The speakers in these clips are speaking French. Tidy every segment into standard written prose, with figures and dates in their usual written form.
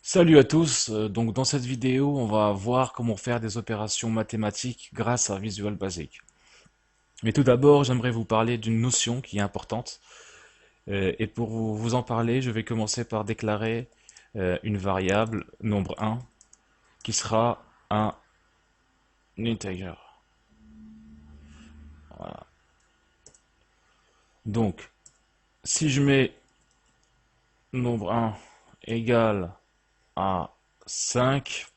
Salut à tous, donc dans cette vidéo on va voir comment faire des opérations mathématiques grâce à Visual Basic. Mais tout d'abord j'aimerais vous parler d'une notion qui est importante. Et pour vous en parler je vais commencer par déclarer une variable nombre un qui sera un integer. Voilà. Donc si je mets nombre un égale à 5,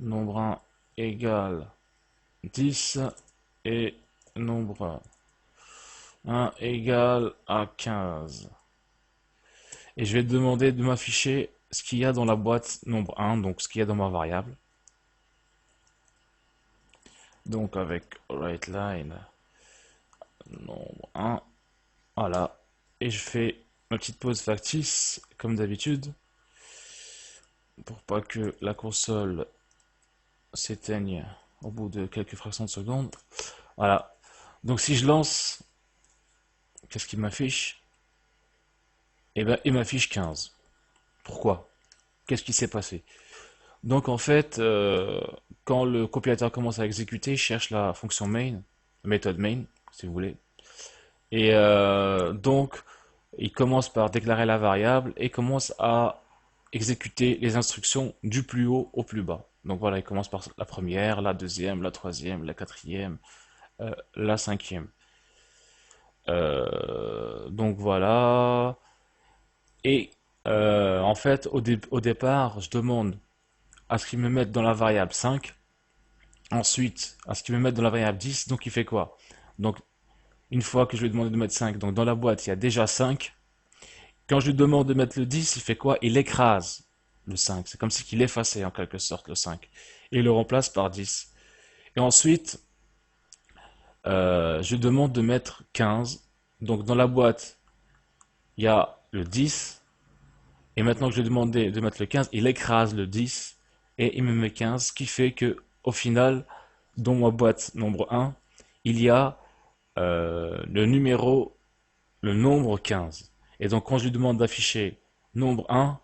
nombre un égale 10 et nombre un égale à 15. Et je vais te demander de m'afficher ce qu'il y a dans la boîte nombre un, donc ce qu'il y a dans ma variable. Donc avec writeLine nombre un, voilà. Et je fais ma petite pause factice, comme d'habitude, pour pas que la console s'éteigne au bout de quelques fractions de seconde. Voilà. Donc si je lance, qu'est-ce qu'il m'affiche? Eh ben, il m'affiche 15. Pourquoi? Qu'est-ce qui s'est passé? Donc en fait, quand le compilateur commence à exécuter, il cherche la fonction main, la méthode main, si vous voulez. Et donc, il commence par déclarer la variable et commence à exécuter les instructions du plus haut au plus bas. Donc voilà, il commence par la première, la deuxième, la troisième, la quatrième, la cinquième. Donc voilà. Et en fait, au départ, je demande à ce qu'il me mette dans la variable 5. Ensuite, à ce qu'il me mette dans la variable 10, donc il fait quoi? Donc, une fois que je lui ai demandé de mettre 5, donc dans la boîte, il y a déjà 5. Quand je lui demande de mettre le 10, il fait quoi? Il écrase le 5. C'est comme si il effaçait en quelque sorte le 5. Et il le remplace par 10. Et ensuite, je lui demande de mettre 15. Donc dans la boîte, il y a le 10. Et maintenant que je lui ai demandé de mettre le 15, il écrase le 10 et il me met 15, ce qui fait que au final, dans ma boîte nombre un, il y a le nombre 15. Et donc quand je lui demande d'afficher nombre un,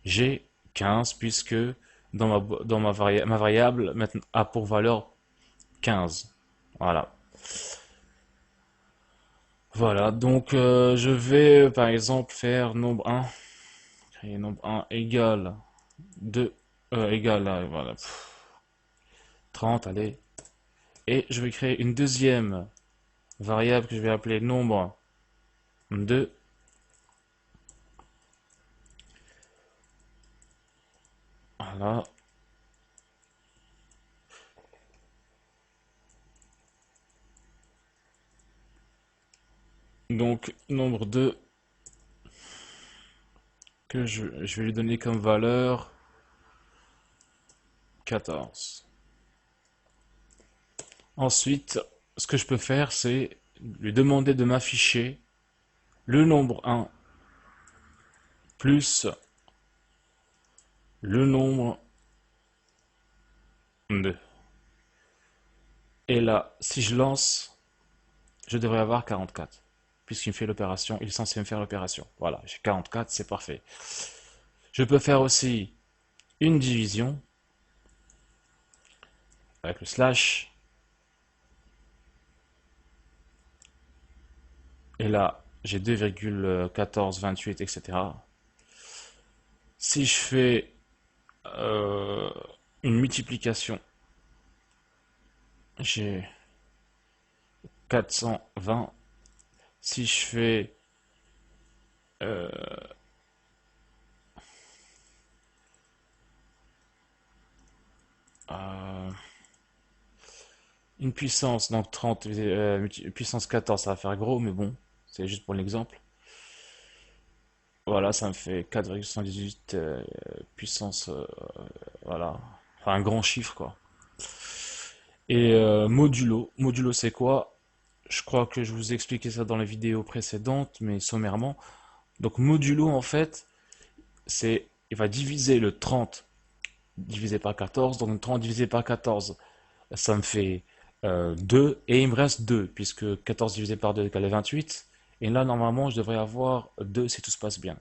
j'ai 15 puisque ma variable maintenant a pour valeur 15. Voilà. Voilà, donc je vais par exemple faire nombre un, créer nombre un égal 2, égal à voilà, 30, allez. Et je vais créer une deuxième variable que je vais appeler nombre 2. Voilà. Donc nombre 2 que je vais lui donner comme valeur 14. Ensuite, ce que je peux faire, c'est lui demander de m'afficher le nombre un plus le nombre 2. Et là, si je lance, je devrais avoir 44. Puisqu'il me fait l'opération, il est censé me faire l'opération. Voilà, j'ai 44, c'est parfait. Je peux faire aussi une division avec le slash. Et là, j'ai 2,1428, etc. Si je fais euh, une multiplication, j'ai 420. Si je fais euh, euh, une puissance, donc 30, puissance 14, ça va faire gros, mais bon, c'est juste pour l'exemple. Voilà, ça me fait 4,118 puissance, voilà, enfin un grand chiffre quoi. Et modulo c'est quoi? Je crois que je vous ai expliqué ça dans les vidéos précédentes, mais sommairement. Donc modulo en fait, il va diviser le 30 divisé par 14, donc 30 divisé par 14, ça me fait 2, et il me reste 2, puisque 14 divisé par 2 égale 28, et là normalement je devrais avoir 2 si tout se passe bien.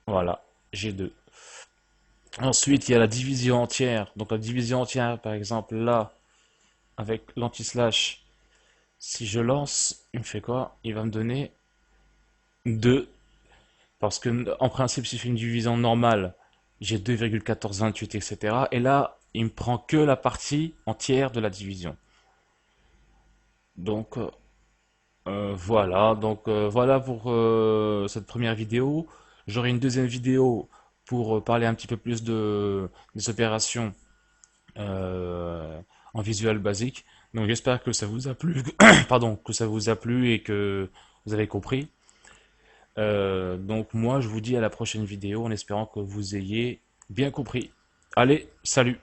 Voilà, j'ai 2. Ensuite, il y a la division entière. Donc la division entière, par exemple, là, avec l'anti-slash, si je lance, il me fait quoi? Il va me donner 2. Parce que, en principe, si je fais une division normale, j'ai 2,1428, etc. Et là, il me prend que la partie entière de la division. Donc, voilà. Donc, voilà pour cette première vidéo. J'aurai une deuxième vidéo pour parler un petit peu plus des opérations euh, en visuel basique. Donc, j'espère que ça vous a plu, pardon, que ça vous a plu et que vous avez compris. Donc moi, je vous dis à la prochaine vidéo en espérant que vous ayez bien compris. Allez, salut!